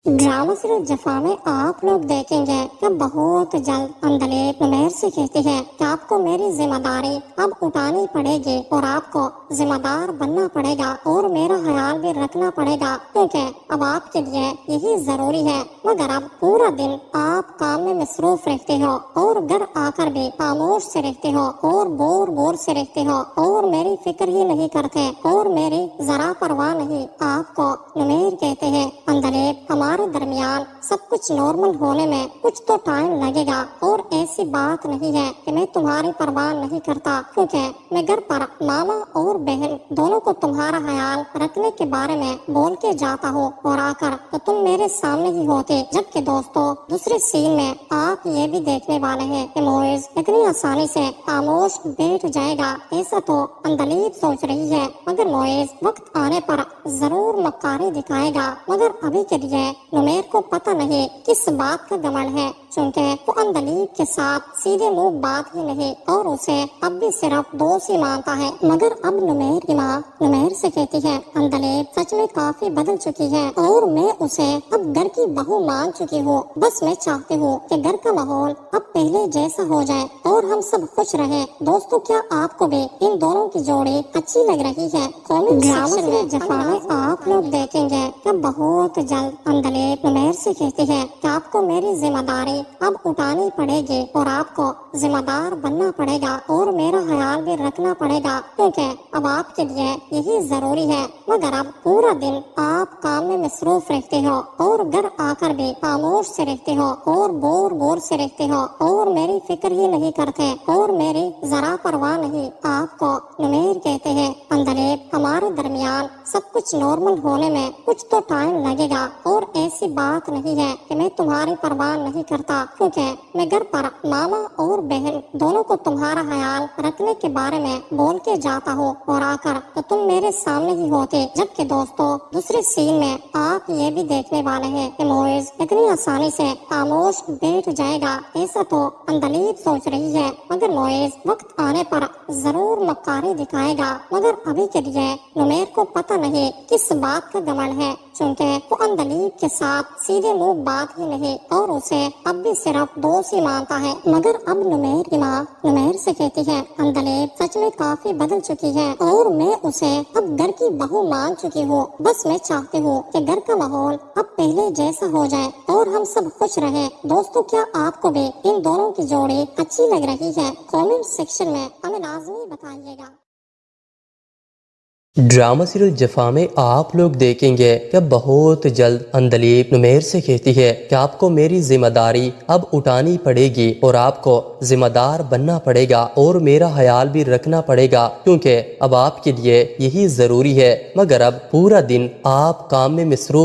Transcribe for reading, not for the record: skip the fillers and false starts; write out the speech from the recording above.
Drama serial जफा में आप लोग देखेंगे कि बहुत जल्द अंधलेप नुमेर से कहती है कि आपको मेरी जिम्मेदारी अब उठानी पड़ेगी और आपको जिम्मेदार बनना पड़ेगा और मेरा ख्याल भी रखना पड़ेगा, क्योंकि अब आपके लिए यही जरूरी है। मगर अब पूरा दिन आप काम में मसरूफ रहते हो और घर आकर भी खामोश से रहते हो और बोर से रहते हो और मेरी फिक्र ही नहीं करते और मेरी जरा परवाह नहीं। आपको नुमेर कहते हैं अंधलेप, हमारे दरमियान सब कुछ नॉर्मल होने में कुछ तो टाइम लगेगा और ऐसी बात नहीं है कि मैं तुम्हारी परवाह नहीं करता, क्योंकि मैं घर पर मामा और बहन दोनों को तुम्हारा ख्याल रखने के बारे में बोल के जाता हूँ और आकर तो तुम मेरे सामने ही होते। जबकि दोस्तों दूसरे सीन में आप ये भी देखने वाले हैं कि मोइज इतनी आसानी से खामोश बैठ जाएगा, ऐसा तो अंधलीप सोच रही है, मगर मोइज वक्त आने पर जरूर मक्कारी दिखाएगा। मगर अभी के लिए नुमेर को पता नहीं किस बात का घमंड है, क्योंकि वो अंधलीप के साथ सीधे मुंह बात ही नहीं और उसे अब भी सिर्फ दोस्त ही मानता है। मगर अब नुमेर की माँ नुमेर से कहती है अंधलीप सच में काफी बदल चुकी है और मैं उसे अब घर की बहू मान चुकी हूँ। बस मैं चाहती हूँ कि घर का माहौल अब पहले जैसा हो जाए और हम सब खुश रहे। दोस्तों क्या आपको भी इन दोनों की जोड़ी अच्छी लग रही है? कमेंट सेक्शन में जफा में आप लोग देखेंगे कि बहुत जल्द अंधलीप नुमेर से कहती है कि आपको मेरी जिम्मेदारी अब उठानी पड़ेगी और आपको जिम्मेदार बनना पड़ेगा और मेरा ख्याल भी रखना पड़ेगा, क्योंकि अब आपके लिए यही जरूरी है। मगर अब पूरा दिन आप काम में मसरूफ रहते हो और घर आकर भी खामोश से रहते हो और बोर से रहते हो और मेरी फिक्र ही नहीं करते और मेरी जरा परवाह नहीं। आपको नुमेर कहते हैं अंधलेप, हमारे दरमियान सब कुछ नॉर्मल होने में कुछ तो टाइम लगेगा और ऐसी बात नहीं है कि मैं तुम्हारी परवाह नहीं करता, क्योंकि मैं घर पर मामा और बहन दोनों को तुम्हारा ख्याल रखने के बारे में बोल के जाता हूँ और आकर तो तुम मेरे सामने ही होते। जबकि दोस्तों दूसरे सीन में आप ये भी देखने वाले हैं कि मोइज इतनी आसानी से खामोश बैठ जाएगा, ऐसा तो अंधलीप सोच रही है, मगर मोइज वक्त आने पर जरूर मक्कारी दिखाएगा। मगर अभी के लिए नुमेर को पता नहीं किस बात का घमंड है, क्योंकि वो अंधलीप के साथ सीधे मुंह बात ही नहीं और उसे अब भी सिर्फ दोस्त ही मानता है। मगर अब नुमेर की माँ नुमेर से कहती है अंधलेप सच में काफी बदल चुकी है और मैं उसे अब घर की बहू मान चुकी हूँ। बस मैं चाहती हूँ कि घर का माहौल अब पहले जैसा हो जाए और हम सब खुश रहे। दोस्तों क्या आपको भी इन दोनों की जोड़ी अच्छी लग रही है? कमेंट सेक्शन में हमें लाजमी बताइएगा। ड्रामा सीरियल जफा में आप लोग देखेंगे कि बहुत जल्द अंधलीप नुमेर से कहती है कि आपको मेरी जिम्मेदारी अब उठानी पड़ेगी और आपको जिम्मेदार बनना पड़ेगा और मेरा ख्याल भी रखना पड़ेगा, क्योंकि अब आपके लिए यही जरूरी है। मगर अब पूरा दिन आप काम में मसरूफ